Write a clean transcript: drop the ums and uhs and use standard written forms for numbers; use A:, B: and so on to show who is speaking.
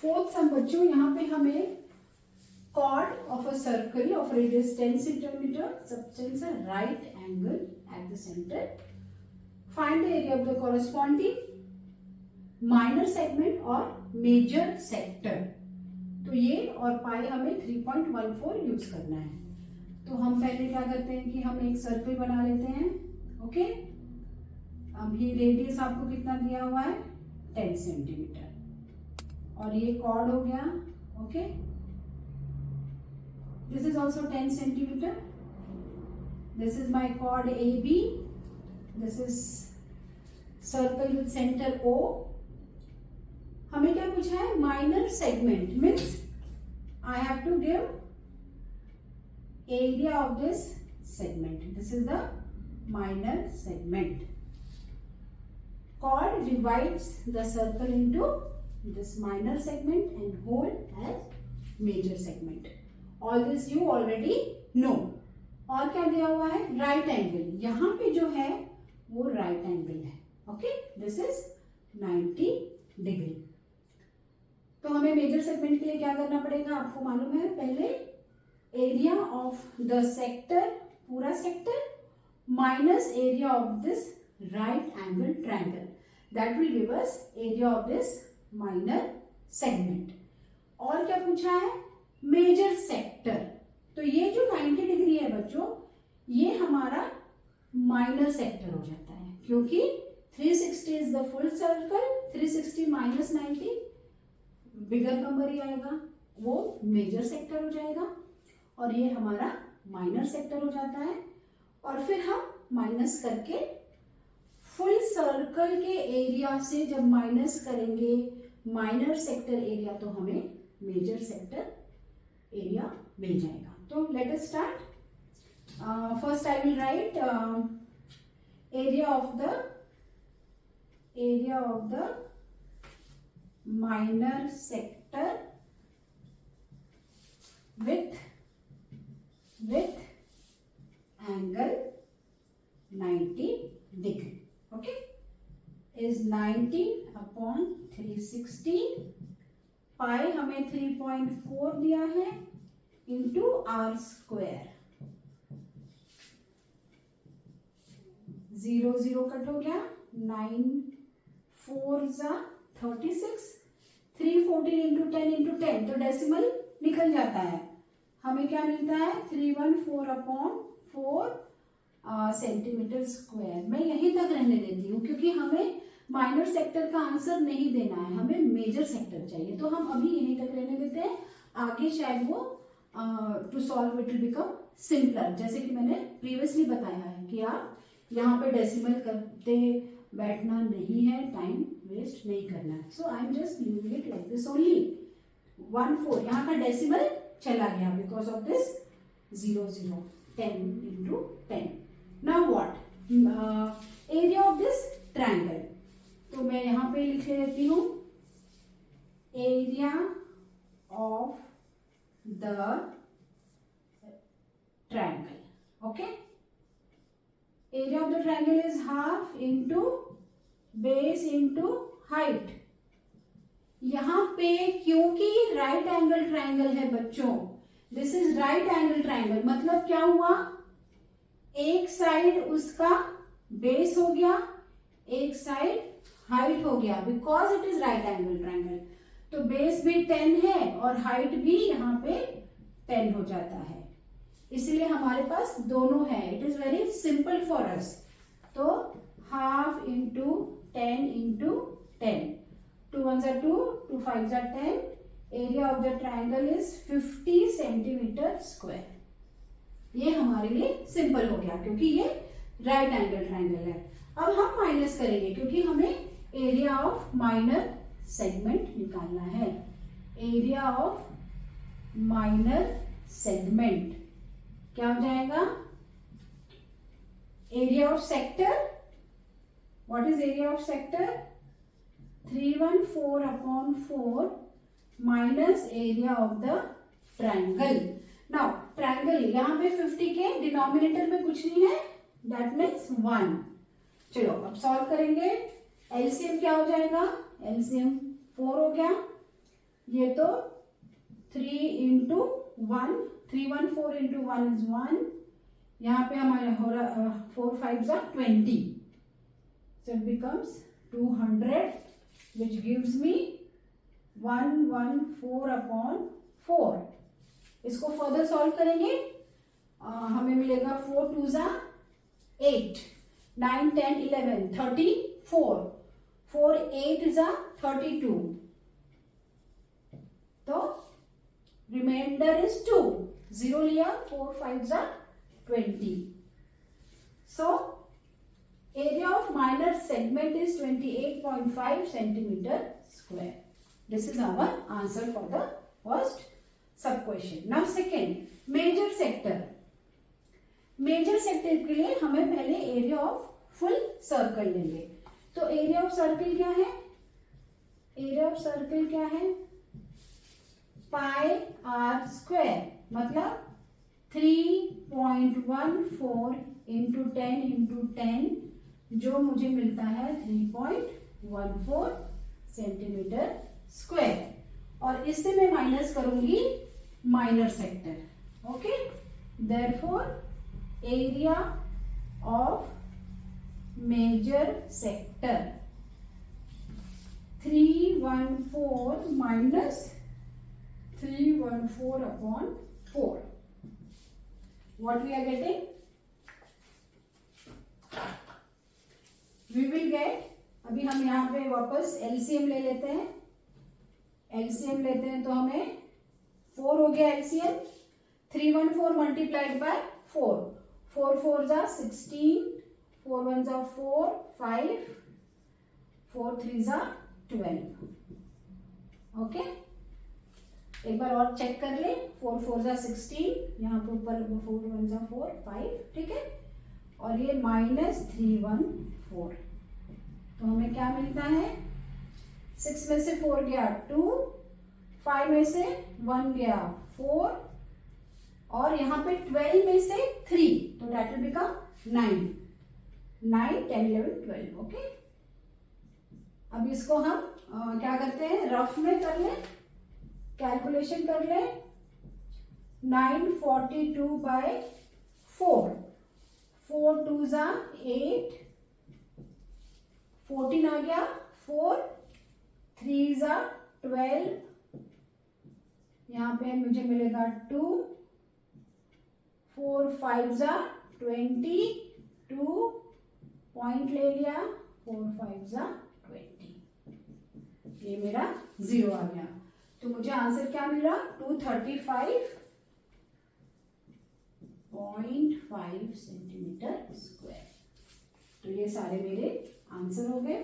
A: Fourth सम बच्चों, यहाँ पे हमें chord of a circle of radius 10 centimeter subtends a right angle at the center. Find the area of the corresponding minor segment or major sector. तो ये और पाई हमें 3.14 use करना है। तो हम पहले क्या करते हैं कि हम एक सर्कल बना लेते हैं। ओके, अभी रेडियस आपको कितना दिया हुआ है 10 सेंटीमीटर और ये कॉर्ड हो गया। Okay, this is also 10 centimeter. This is my chord AB. This is circle with center O. हमें क्या पूछा है? Minor segment means I have to give area of this segment. This is the minor segment. Chord divides the circle into this minor segment and whole as major segment. All this you already know. और क्या दिया हुआ है? Right angle. यहाँ पे जो है वो राइट एंगल है। Okay, this is 90 degree. तो हमें मेजर सेगमेंट के लिए क्या करना पड़ेगा? आपको मालूम है, पहले एरिया ऑफ द सेक्टर, पूरा sector minus area of this right angle triangle, that will give us area of this minor segment. और क्या पूछा है? Major sector. तो ये जो 90 डिग्री है बच्चों, ये हमारा माइनर सेक्टर हो जाता है, क्योंकि 360 is the full circle, 360 minus 90 bigger number ही आएगा, वो मेजर सेक्टर हो जाएगा और ये हमारा माइनर सेक्टर हो जाता है। और फिर हम माइनस करके फुल सर्कल के एरिया से जब माइनस करेंगे माइनर सेक्टर एरिया, तो हमें मेजर सेक्टर एरिया मिल जाएगा। तो let us start. First I will write area of the minor sector with angle 90 degree. Okay, is 90 upon 360, पाई हमें 3.4 दिया है इंटू आर स्क्वायर। 0 0 कट हो गया, 9 4 जा 36, 314 इंटू 10 इंटू 10, तो डेसिमल निकल जाता है। हमें क्या मिलता है? 314 अपॉन 4 सेंटीमीटर स्क्वायर। मैं यहीं तक रहने देती हूँ क्योंकि हमें माइनर सेक्टर का आंसर नहीं देना है, हमें मेजर सेक्टर चाहिए, तो हम अभी यहीं तक रहने देते हैं। आगे शायद वो to solve it will become simpler, जैसे कि मैंने प्रीवियसली बताया है कि आप यहाँ पे डेसिमल करते बैठना नहीं है, टाइम वेस्ट नहीं करना है। So I am just leaving it like this only. 14 यहाँ का डेसिमल चला गया because of this 0 0, 10 into 10। Now what? Area of this triangle, तो मैं यहाँ पे लिख लेती हूँ area of the triangle. Okay, area of the triangle is half into base into height. यहाँ पे क्योंकि राइट एंगल ट्रायंगल है बच्चों, this is right angle triangle, मतलब क्या हुआ? एक साइड उसका बेस हो गया, एक साइड हाइट हो गया, because it is right angle triangle. तो बेस भी 10 है और हाइट भी यहाँ पे 10 हो जाता है, इसलिए हमारे पास दोनों है। It is very simple for us. तो half into 10 into 10, 2 1 are 2, 2 5 are 10, area of the triangle is 50 centimetre square. ये हमारे लिए सिंपल हो गया क्योंकि ये राइट एंगल ट्रायंगल है। अब हम माइनस करेंगे क्योंकि हमें एरिया ऑफ माइनर सेगमेंट निकालना है। एरिया ऑफ माइनर सेगमेंट क्या हो जाएगा? Area of sector, what is area of sector? 314 upon 4 minus area of the triangle. Now triangle यहाँ पे 50 के डिनोमिनेटर में कुछ नहीं है, दैट मीन्स 1। चलो अब सॉल्व करेंगे। एलसीएम क्या हो जाएगा? एलसीएम 4 हो गया, ये तो 3 इंटू 1, 314 इंटू 1 इज 1. यहाँ पे हमारे हो रहा 4 5 जा 20. So it becomes 200 which gives me 114/4. इसको फर्दर सॉल्व करेंगे. हमें मिलेगा 4 2 जा 8, 9 10 11 34, 4 8 जा 32. तो रिमाइंडर इज 2. 0 लिया, 4 5 जा 20. So area of minor segment is 28.5 centimeter square. This is our answer for the first sub question. Now second, major sector. Major sector के लिए हमें पहले area of full circle लेंगे. तो area of circle क्या है? area of circle क्या है? pi r square. मतलब 3.14 into 10 into 10, जो मुझे मिलता है 3.14 सेंटीमीटर स्क्वायर. और इससे मैं माइनस करूंगी minor sector. Okay, therefore area of major sector 314 minus 314/4. What we are getting? We will get, अभी हम यहाँ पे वापस LCM ले लेते हैं. LCM लेते हैं तो हमें 4 हो गया LCM. 314 multiplied by 4. 4 4 जा 16, 4 1 जा 4 5, 4 3 जा 12. ओके, एक बार और चेक कर ले. 4 4 जा 16, यहाँ पे ऊपर 4 1 जा 4 5. ठीक है, और ये -314. तो हमें क्या मिलता है? 6 में से 4 गया 2, 5 में से 1 गया 4, और यहाँ पे 12 में से 3, तो दैट विल बिकम 9. 9 10 11 12. ओके, अब इसको हम क्या करते हैं, रफ में कर ले, कैलकुलेशन कर ले. 942/4. 4 2 जा 8, 14 आ गया. 4 3 जा 12, यहाँ पे मुझे मिलेगा 2. 4 5 जा 20, 2 पॉइंट ले लिया. 4 5 जा 20. ये मेरा 0 आ गया. तो मुझे आंसर क्या मिला? 235.5 सेंटीमीटर स्क्वायर. तो ये सारे मेरे आंसर हो गए.